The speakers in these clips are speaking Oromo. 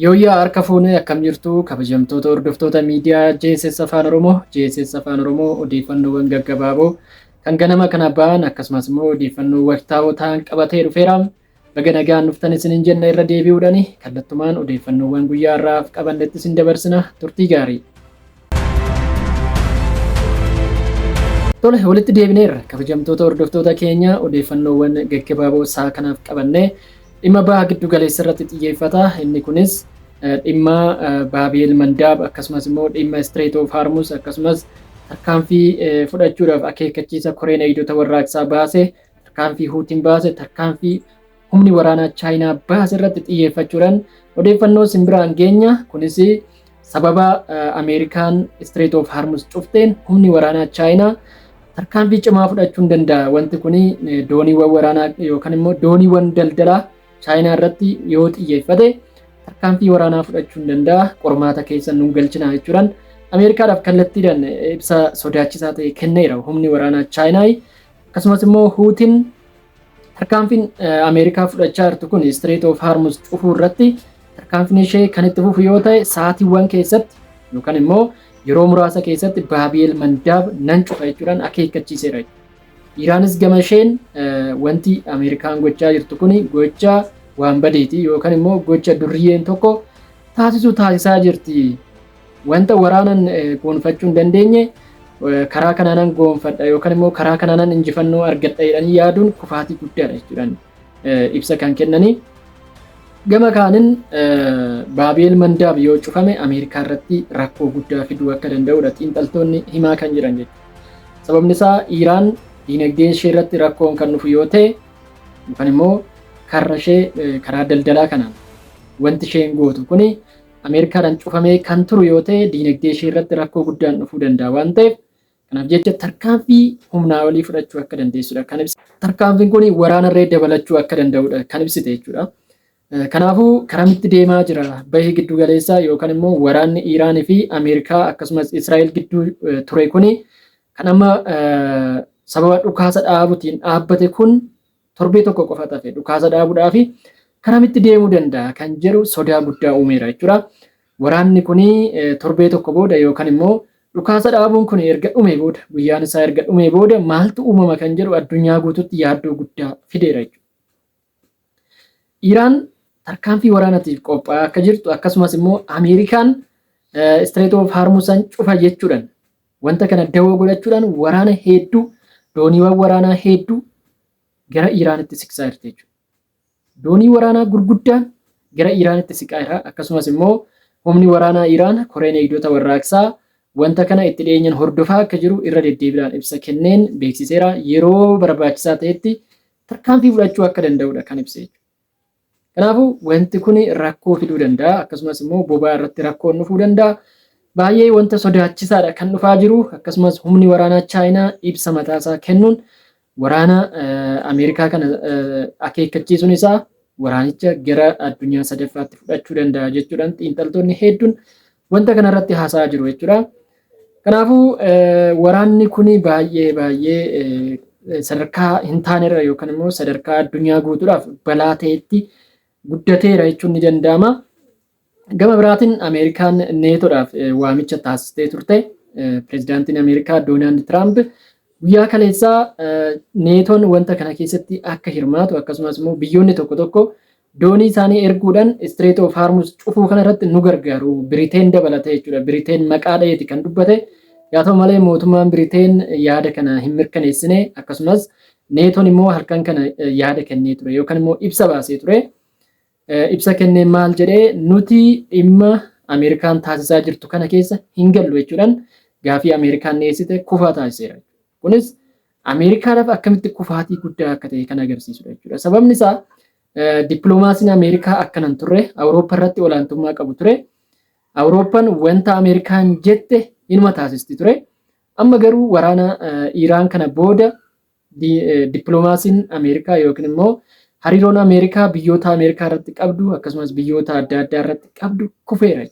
Yooyyaa harka fuunee akkam jirtu kabajamtoota hordoftoota miidiyaa JSS Afaan Oromoo. JSS Afaan Oromoo odeeffannoowwan gaggabaaboo kan ganama kana ba'an akkasumas immoo odeeffannoo waqtaawoo ta'an qabatee dhufeera. Baga nagaan dhuftan isiniin jenna irra deebi'uudhaan kallattumaan odeeffannoowwan guyyaa har'aaf qabannetti isin dabarsina. Turtii gaarii. Tole walitti deebineerra kabajamtoota hordoftoota keenya odeeffannoowwan gaggabaaboo isaa kanaaf qabannee dhimma baha giddu galeessa irratti xiyyeeffata. Inni kunis dhimma Baabil Mandaab akkasumas immoo dhimma Strait of Hormuz akkasumas tarkaanfii fudhachuudhaaf akeekkachiisa Koreen eegdota warraaqsaa baase, tarkaanfii Huutiin baase, tarkaanfii humni waraanaa Chaayinaa baase irratti xiyyeeffachuudhaan odeeffannoo simbiraan geenya. Kunis sababa Ameerikaan Strait of Hormuz cufteen humni waraanaa Chaayinaa tarkaanfii cimaa fudhachuu danda'a. Wanti kun dooniiwwan waraanaa yookaan immoo dooniiwwan daldalaa Chaayinaa irratti yoo xiyyeeffate tarkaanfii waraanaa fudhachuu danda'a. Qormaata keessa nu galchina jechuudhaan Ameerikaadhaaf kallattiidhaan ibsa sodaachisaa ta'e kenneera humni waraanaa Chaayinaa. Akkasumas immoo Huutiin tarkaanfiin Ameerikaa fudhachaa jirtu kun Strait of Hormuz cufuu irratti tarkaanfiin ishee kan itti fufu yoo ta'e sa'aatiiwwan keessatti yookaan immoo yeroo muraasa keessatti Baabil Mandaab nan cufa jechuudhaan akeekkachiiseera. Iraanis gama isheen wanti Ameerikaan gochaa jirtu kun gocha waan badeeti yookaan immoo gocha durriyyeen tokko taasisaa jirti. Wanta waraanan goonfachuu hin dandeenye karaa kanaanan goonfadha yookaan immoo karaa kanaanan injifannoo argadha jedhanii yaaduun kufaatii guddaadha jechuudhaan ibsa kan kennanii. Gama kaanin Baabil Mandaab yoo cufame Ameerikaa irratti rakkoo guddaa fiduu akka danda'udha xiinxaltoonni himaa kan jiran jechuudha. Sababni isaa Iraan diinagdeen ishee irratti rakkoon kan dhufu yoo ta'e yookaan immoo karra ishee karaa daldalaa kanaan wanti isheen gootu kuni Ameerikaadhaan cufamee kan turu yoo ta'e diinagdee ishee irratti rakkoo guddaan dhufuu danda'a waan ta'eef kanaaf jecha tarkaanfii humnaa olii fudhachuu akka dandeessudha kan ibsa. Tarkaanfiin kun waraanarree dabalachuu akka danda'udha kan ibsite jechuudha. Kanaafuu karamitti deemaa jira bahii giddu galeessaa yookaan immoo waraanni Iraanii fi Ameerikaa akkasumas Israa'el gidduu ture kuni kan amma sababa dhukaasa dhaabuutiin dhaabbate kun torbee tokko qofa tafe dhukaasa dhaabuudhaaf karamitti deemuu danda'a kan jedhu sodaa guddaa uumeera jechuudha. Waraanni kun torbee tokko booda yookaan immoo dhukaasa dhaabuun kun erga dhume booda guyyaan isaa erga dhume booda maaltu uumama kan jedhu addunyaa guutuutti yaaddoo guddaa fideera jechuudha. Iraan tarkaanfii waraanaatiif qophaa'aa akka jirtu akkasumas immoo Ameerikaan Strait of Hormuz cufa jechuudhaan wanta kana dawoo godhachuudhaan waraana hedduu dooniiwwan waraanaa hedduu gara Iraanitti siqsaa jirti jechuudha. Doonii waraanaa gurguddaan gara Iraanitti siqaa jira. Akkasumas immoo humni waraanaa Iraan Koreen eegdota warraaqsaa wanta kana itti dhiyeenyaan hordofaa akka jiru irra deddeebiidhaan ibsa kenneen beeksiseera. Yeroo barbaachisaa ta'etti tarkaanfii fudhachuu akka danda'udha kan ibse jechuudha. Kanaafuu wanti kun rakkoo fiduu danda'a. Akkasumas immoo boba'aa irratti rakkoon dhufuu danda'a. Baay'ee wanta sodaachisaadha kan dhufaa jiru. Akkasumas humni waraanaa Chaayinaa ibsa mataasaa kennuun waraana Ameerikaa kana akeekkachiisuun isaa waraanicha gara addunyaa sadaffaatti fudhachuu danda'a jechuudhaan xiinxaltoonni hedduun wanta kanarratti haasa'aa jiru jechuudha. Kanaafuu waraanni kun baay'ee sadarkaa hin taanerra yookaan immoo sadarkaa addunyaa guutuudhaaf balaa ta'etti guddateera jechuun ni danda'ama. Gama biraatiin Ameerikaan neetoodhaaf waamicha taasistee turte. Pireezidaantiin Ameerikaa Doonaald Tiraamp guyyaa kaleessaa neetoon wanta kana keessatti akka hirmaatu akkasumas immoo biyyoonni tokko tokko doonii isaanii erguudhaan Strait of Hormuz cufuu kana irratti nu gargaaru. Biriteen dabalata jechuudha. Biriteen maqaa dhaheeti kan dubbate. Yaa ta'u malee mootummaan Biriteen yaada kana hin mirkaneessine akkasumas neetoon immoo halkan kana yaada kennee ture yookaan immoo ibsa baasee ture. Ibsa kennee maal jedhee nuti dhimma Ameerikaan taasisaa jirtu kana keessa hin gallu jechuudhaan gaafii Ameerikaan dhiyeessite kufaa taasiseera. Kunis Ameerikaadhaaf akkamitti kufaatii guddaa akka ta'e kan agarsiisudha jechuudha. Sababni isaa dippiloomaasiin Ameerikaa akkanan turre Awurooppaa irratti olaantummaa qabu ture. Awurooppaan wanta Ameerikaan jette inuma taasisti ture. Amma garuu waraana Iraan kana booda dippiloomaasiin Ameerikaa yookiin immoo hariiroon Ameerikaa biyyoota Ameerikaa irratti qabdu akkasumas biyyoota adda addaa irratti qabdu kufeera.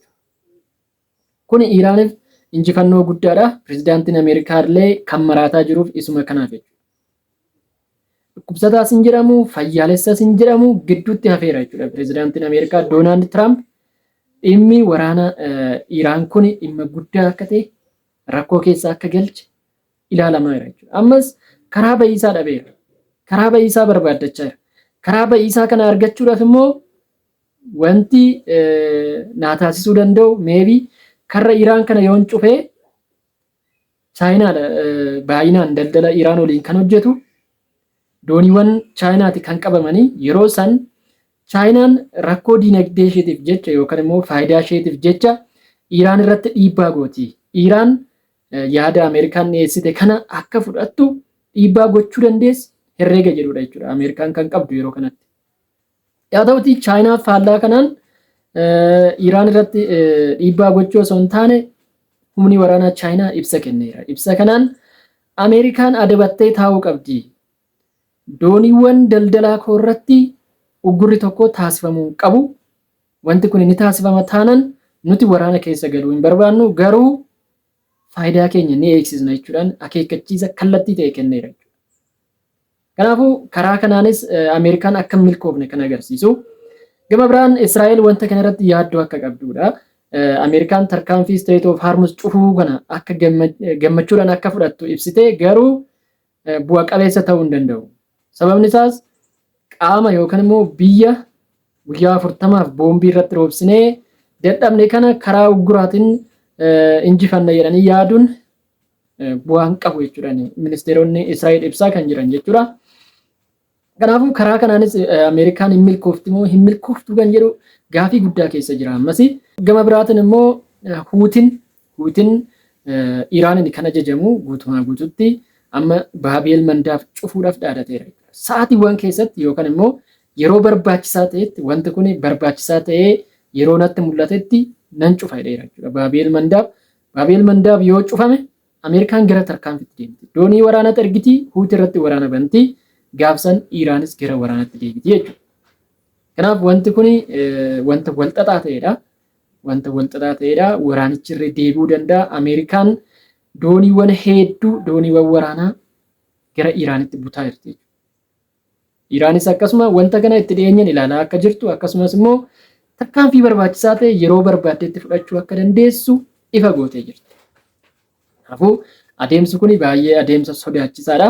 Kun Iraaniif injifannoo guddaadha. Pireezidaantiin Ameerikaa illee kan maraataa jiruuf isuma kanaaf jechuudha. Dhukkubsataas hin jedhamu, fayyaalessas hin jedhamu gidduutti hafeera jechuudha. Pireezidaantiin Ameerikaa Doonaald Tiraamp dhimmi waraana Iraan kun dhimma guddaa akka ta'e rakkoo keessa akka galche ilaalamaa jira jechuudha. Ammas karaa ba'iisaa dhabeera. Karaa ba'iisaa barbaaddachaa jira. Karaa ba'iisaa kana argachuudhaaf immoo wanti naa taasisuu danda'u meebii karra Iraan kana yoon cufee Chaayinaadha baay'inaan daldala Iraan waliin kan hojjetu dooniiwwan Chaayinaati kan qabamanii yeroo san Chaayinaan rakkoo dinagdee isheetiif jecha yookaan immoo faayidaa isheetiif jecha Iraan irratti dhiibbaa gooti. Iraan yaada Ameerikaan dhiyeessite kana akka fudhattu dhiibbaa gochuu dandeessi herreega jedhudha jechuudha. Ameerikaan kan qabdu yeroo kanatti. Yaa ta'uti Chaayinaa faallaa kanaan Iraan irratti dhiibbaa gochuu osoo hin taane humni waraanaa Chaayinaa ibsa kenneera. Ibsa kanaan Ameerikaan adabattee taa'uu qabdi. Dooniiwwan daldalaa koo irratti uggurri tokko taasifamuu qabu. Wanti kun ni taasifama taanaan nuti waraana keessa galuu hin barbaannu garuu faayidaa keenya ni eegsisna jechuudhaan akeekkachiisa kallattii ta'e kenneera. Kanaafuu karaa kanaanis Ameerikaan akka milkoofne kan agarsiisu. Gama biraan Israa'el wanta kana irratti yaaddoo akka qabdudha. Ameerikaan tarkaanfii Strait of Hormuz cufuu kana akka gammachuudhaan akka fudhattu ibsite garuu bu'a qabeessa ta'uu hin danda'u. Sababni isaas qaama yookaan immoo biyya guyyaa 40 boombii irratti roobsinee dadhabne kana karaa ugguraatiin injifanna jedhanii yaaduun bu'aan qabu jechuudha. Ministeeronni Israa'el ibsaa kan jiran jechuudha. Kanaafuu karaa kanaanis Ameerikaan hin milkoofti moo hin milkooftu kan jedhu gaafii guddaa keessa jira ammas. Gama biraatiin immoo Huutiin Iraaniin kan ajajamu guutumaa guututti amma Baabeel Mandaab cufuudhaaf dhaadateera. Sa'aatiiwwan keessatti yookaan immoo yeroo barbaachisaa ta'etti wanti kun barbaachisaa ta'ee yeroo natti mul'atetti nan cufa jedheera jechuudha. Baabeel Mandaab yoo cufame Ameerikaan gara tarkaanfiitti deemti. Doonii waraanatti ergiti, Huutii irratti waraana banti, gaafsan Iraanis gara waraanatti deebiti jechuudha. Kanaaf wanti kun wanta walxaxaa ta'edha. Waraanichi irra deebi'uu danda'a. Ameerikaan dooniiwwan hedduu dooniiwwan waraanaa gara Iraanitti butaa jirti. Iraanis akkasuma wanta kana itti dhiyeenyaan ilaalaa akka jirtu akkasumas immoo tarkaanfii barbaachisaa ta'e yeroo barbaaddetti fudhachuu akka dandeessu ifa gootee jirti. Kanaafuu adeemsi kun baay'ee adeemsa sodaachisaadha.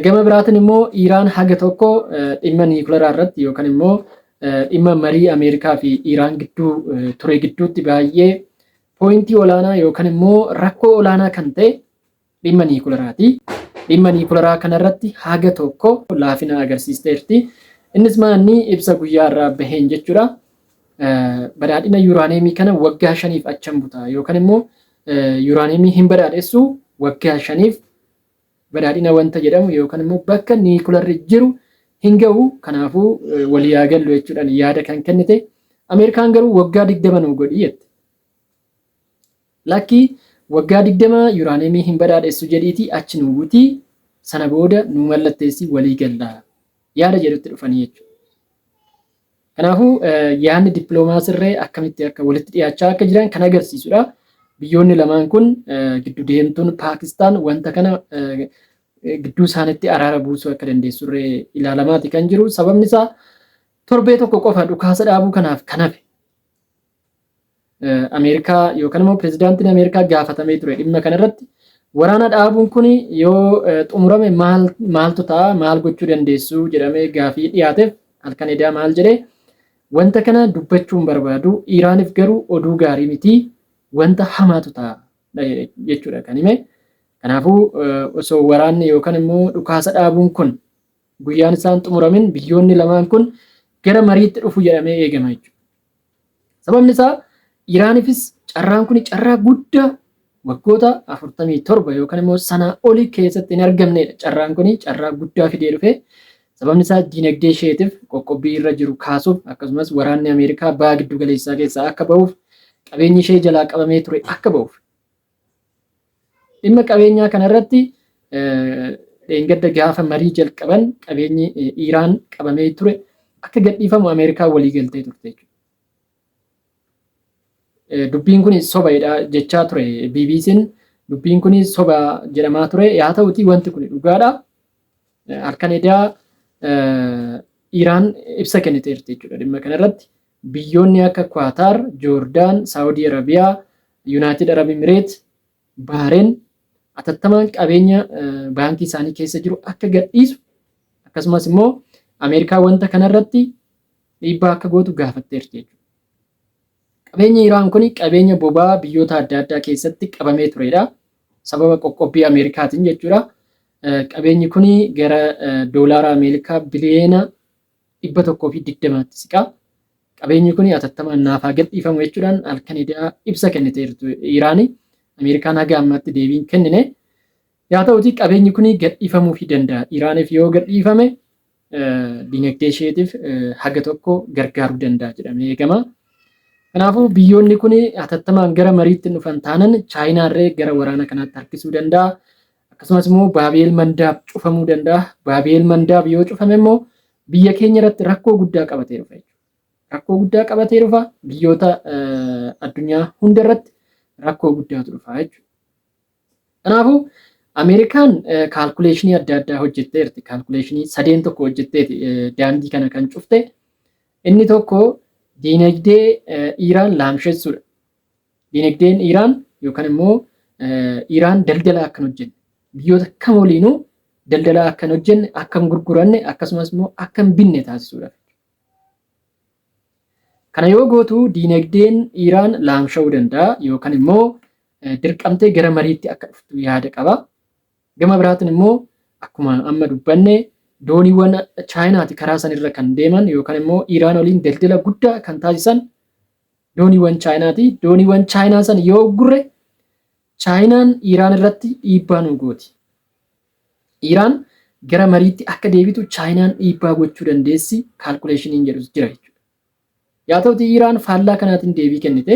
Gama biraatiin immoo Iraan haga tokko dhimma niikuleeraa irratti yookaan immoo dhimma marii Ameerikaa fi Iraan gidduu ture gidduutti baay'ee poointii olaanaa yookaan immoo rakkoo olaanaa kan ta'e dhimma niikuleeraati. Dhimma niikuleeraa kanarratti haga tokko laafina agarsiisteerti. Innis maanni ibsa guyyaa irraa baheen jechuudha. Badhaadhina yuuraaneemii kana waggaa 5 achan butaa yookaan immoo yuuraaneemii hin badhaadhessu waggaa 5 badhaadhina wanta jedhamu yookaan immoo bakka niikuleerri jiru hin ga'u. Kanaafuu walii haa gallu jechuudhaan yaada kan kennite. Ameerikaan garuu waggaa 20 nu godhi jette. Lakkii waggaa 20 yuuraaneemii hin badhaadhessu jedhiiti achi nu butii sana booda nu mallatteessi walii gallaa yaada jedhutti dhufanii jechuudha. Kanaafuu yaadni dippiloomaasirree akkamitti akka walitti dhiyaachaa akka jiran kan agarsiisudha. Biyyoonni lamaan kun giddu deemtuun Paakistaan wanta kana gidduu isaanitti araara buusuu akka dandeessurree ilaalamaati kan jiru. Sababni isaa torbee tokko qofa dhukaasa dhaabuu kanaaf kan hafe. Ameerikaa yookaan immoo pirezidaantiin Ameerikaa gaafatamee ture dhimma kanarratti waraana dhaabuun kun yoo xumurame maaltu ta'a maal gochuu dandeessu jedhamee gaafii dhiyaateef halkan edaa maal jedhee wanta kana dubbachuun barbaadu Iraaniif garuu oduu gaarii miti wanta hamaatu ta'a jechuudha kan hime. Kanaafuu osoo waraanni yookaan immoo dhukaasa dhaabuun kun guyyaan isaan xumuramin biyyoonni lamaan kun gara mariitti dhufu jedhamee eegama jechuudha. Sababni isaa Iraaniifis carraan kun carraa guddaa waggoota 47 yookaan immoo sanaa olii keessatti hin argamnedha. Carraan kun carraa guddaa fidee dhufe. Sababni isaa dinagdee isheetiif qoqqobbii irra jiru kaasuuf akkasumas waraanni Ameerikaa baha giddu galeessaa keessaa akka ba'uuf qabeenyi ishee jalaa qabamee ture akka ba'uuf. Dhimma qabeenyaa kanarratti dheengadda gaafa marii jalqaban qabeenyi Iraan qabamee ture akka gadhiifamu Ameerikaa walii galtee turte jechuudha. Dubbiin kun sobaadha jechaa ture BBC'n dubbiin kun soba jedhamaa ture yaa ta'uti wanti kun dhugaadha. Halkan edaa Iraan ibsa kenniteerti jechuudha dhimma kanarratti. biyyoonni akka Kwaatar, Joordaan, Saawudii Arabiyaa, Yuunaayitid Arab Imireet, Bahareen atattamaan qabeenya baankii isaanii keessa jiru akka gadhiisu akkasumas immoo Ameerikaa wanta kanarratti dhiibbaa akka gootu gaafatteerti jechuudha. Qabeenyi Iraan kun qabeenya boba'aa biyyoota adda addaa keessatti qabamee turedha. Sababa qoqqobbii Ameerikaatiin jechuudha. Qabeenyi kun gara doolaara Ameerikaa biliyeena 120tti siqa. Qabeenyi kun atattamaan naaf haa gadhiifamu jechuudhaan halkaniidaa ibsa kenniteertu Iraani. Ameerikaan haga ammaatti deebiin kennine. Yaa ta'uti qabeenyi kun gadhiifamuufii danda'a. Iraaniif yoo gadhiifame dinagdee isheetiif haga tokko gargaaruu danda'a jedhamee eegama. Kanaafuu biyyoonni kun atattamaan gara mariitti dhufan taanan Chaayinaarree gara waraana kanaatti harkisuu danda'a. Akkasumas immoo Baabeel Mandaab cufamuu danda'a. Baabeel Mandaab yoo cufame immoo biyya keenya irratti rakkoo guddaa qabatee dhufa jechuudha. Rakkoo guddaa qabatee dhufa biyyoota addunyaa hunda irratti rakkoo guddaatu dhufa jechuudha. Kanaafuu Ameerikaan kaalkuleeshinii adda addaa hojjetteerti. Kaalkuleeshinii sadeen tokko hojjetteeti daandii kana kan cufte. Inni tokko diinagdee Iraan laamsheessuudha. Diinagdeen Iraan yookaan immoo Iraan daldala akka hin hojjenne biyyoota kam waliinuu daldala akka hin hojjenne akka hin gurguranne akkasumas immoo akka hin binne taasisuudha. Kana yoo gootu diinagdeen Iraan laamsha'uu danda'a yookaan immoo dirqamtee gara mariitti akka dhuftu yaada qaba. Gama biraatiin immoo akkuma amma dubbanne dooniiwwan Chaayinaati karaa sanirra kan deeman yookaan immoo Iraan waliin daldala guddaa kan taasisan dooniiwwan Chaayinaati. Dooniiwwan Chaayinaa san yoo gurre Chaayinaan Iraan irratti dhiibbaa nu gooti. Iraan gara mariitti akka deebitu Chaayinaan dhiibbaa gochuu dandeessi kaalkuleeshiniin jedhus jira jechuudha. Yaa ta'uti Iraan faallaa kanaatiin deebii kennite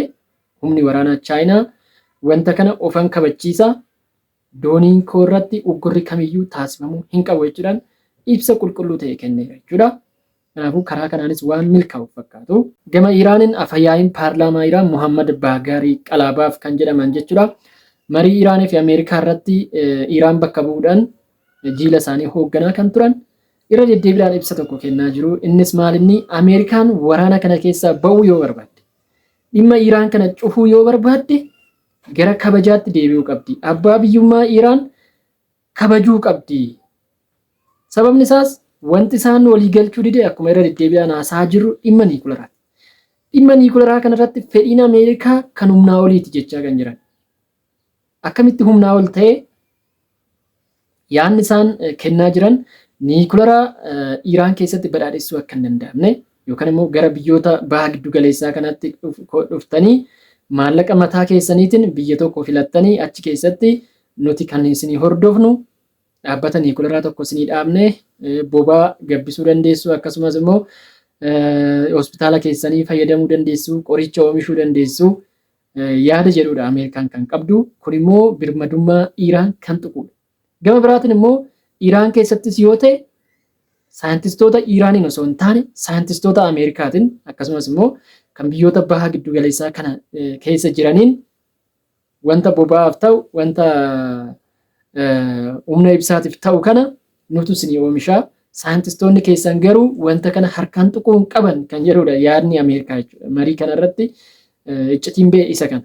humni waraanaa Chaayinaa wanta kana ofan kabachiisa. Dooniin koo irratti uggurri kamiyyuu taasifamuu hin qabu jechuudhaan ibsa qulqulluu ta'e kenneera jechuudha. Kanaafuu karaa kanaanis waan milkaa'u fakkaatu. Gama Iraaniin afayaa'iin paarlaamaa Iraan Muhammad Baagaarii Qalaabaaf kan jedhaman jechuudha. Marii Iraanii fi Ameerikaa irratti Iraan bakka bu'uudhaan jiila isaanii hoogganaa kan turan irra deddeebiidhaan ibsa tokko kennaa jiru. Innis maalinni Ameerikaan waraana kana keessaa ba'uu yoo barbaadde dhimma Iraan kana cufuu yoo barbaadde gara kabajaatti deebi'uu qabdi. Abbaa biyyummaa Iraan kabajuu qabdi. Sababni isaas wanti isaan walii galchuu dide akkuma irra deddeebi'aan haasaa jirru dhimma niikulaaraati. Dhimma niikulaaraa kanarratti fedhiin Ameerikaa kan humnaa oliiti jechaa kan jiran. Akkamitti humnaa ol ta'e yaadni isaan kennaa jiran niikulaaraa Iraan keessatti badhaadhessuu akka hin danda'amne yookaan immoo gara biyyoota baha giddu galeessaa kanatti dhuftanii maallaqa mataa keessaniitiin biyya tokko filattanii achi keessatti nuti kan isinii hordofnu dhaabbata niikulaaraa tokko isinii dhaabne bobaa gabbisuu dandeessu akkasumas immoo hospitaala keessanii fayyadamuu dandeessu qoricha oomishuu dandeessu yaada jedhudha Ameerikaan kan qabdu. Kun immoo birmadummaa Iraan kan tuqudha. Gama biraatiin immoo Iraan keessattis yoo ta'e saayintistoota Iraaniin osoo hin taane saayintistoota Ameerikaatiin akkasumas immoo kan biyyoota baha giddu galeessaa kana keessa jiraniin wanta boba'aaf ta'u wanta humna ibsaatiif ta'u kana nutu isinii oomishaa saayintistoonni keessan garuu wanta kana harkaan tuquu hin qaban kan jedhudha yaadni Ameerikaa jechuudha. Marii kanarratti iccitiin ba'e isa kana.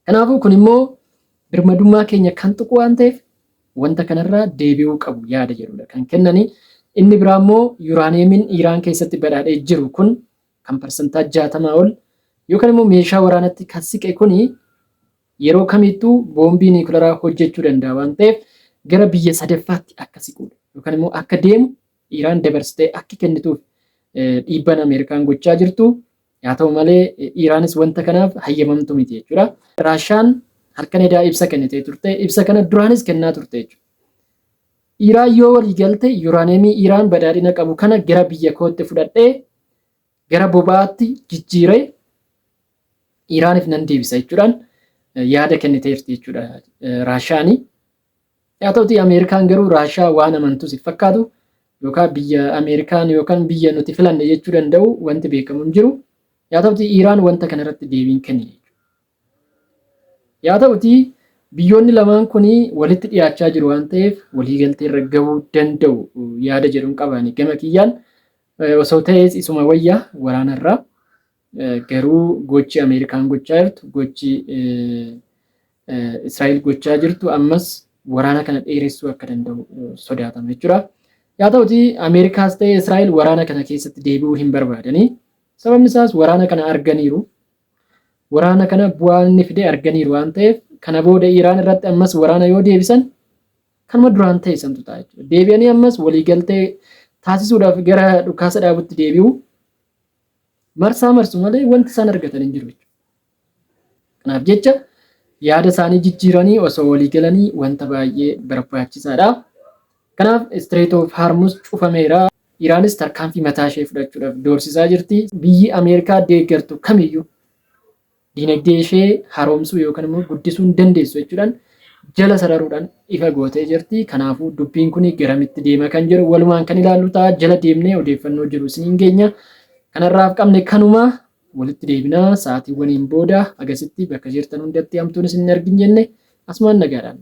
Kanaafuu kun immoo birmadummaa keenya kan tuqu waan ta'eef wanta kanarraa deebi'uu qabu yaada jedhudha kan kennani. Inni biraa immoo yuuraaneemiin Iraan keessatti badhaadhee jiru kun kan parsantaa 60 ol yookaan immoo meeshaa waraanatti kan siqe kuni yeroo kamittuu boombii niikulaaraa hojjechuu danda'a waan ta'eef gara biyya sadaffaatti akka siquudha yookaan immoo akka deemu Iraan dabarsitee akka kennituuf dhiibbaan Ameerikaan gochaa jirtu. Yaa ta'u malee Iraanis wanta kanaaf hayyamamtu miti jechuudha. Raashaan halkan edaa ibsa kennitee turte ibsa kana duraanis kennaa turte jechuudha. Iraan yoo walii galte yuuraaneemii Iraan badhaadhina qabu kana gara biyya kootti fudhadhee gara boba'aatti jijjiiree Iraaniif nan deebisa jechuudhaan yaada kenniteerti jechuudha Raashaani. Yaa ta'uti Ameerikaan garuu Raashaa waan amantus hin fakkaatu yookaan biyya Ameerikaan yookaan biyya nuti filanne jechuu danda'u wanti beekamu hin jiru. Yaa ta'uti Iraan wanta kanarratti deebiin kennine. Yaa ta'uti biyyoonni lamaan kuni walitti dhiyaachaa jiru waan ta'eef waliigaltee irra gahuu danda'u yaada jedhuun qabani gama kiyyaan osoo ta'es isuma wayyaa waraanarraa Garuu gochi Ameerikaan gochaa jirtu, gochi Israa'el gochaa jirtu ammas waraana kana dheeressuu akka danda'u sodaatama jechuudha. Yaa ta'uti Ameerikaas ta'e Israa'el waraana kana keessatti deebi'uu hin barbaadanii. Sababni isaas waraana kana arganiiru. Waraana kana bu'aa inni fide arganiiru waan ta'eef kana booda Iraan irratti ammas waraana yoo deebisan kanuma duraan ta'e santu ta'a jechuudha. Deebi'anii ammas waliigaltee taasisuudhaaf gara dhukaasa dhaabutti deebi'u marsaa marsu malee wanti isaan argatan hin jiru jechuudha. Kanaaf jecha yaada isaanii jijjiiranii osoo waliigalanii wanta baay'ee barbaachisaadha. Kanaaf Strait of Hormuz cufameera. Iraanis tarkaanfii mataa ishee fudhachuudhaaf doorsisaa jirti. Biyyi Ameerikaa deeggartu kamiyyuu dinagdee ishee haaromsuu yookaan immoo guddisuu hin dandeessu jechuudhaan jala sararuudhaan ifa gootee jirti. Kanaafuu dubbiin kun garamitti deema kan jiru walumaan kan ilaallu ta'a. Jala deemnee odeeffannoo jiru isiniin geenya. Kanarraaf qabne kanuma walitti deebinaa sa'aatiiwwaniin booda agasitti bakka jirtan hundatti hamtuun isin hin argin jenne asumaan nagaadhaan.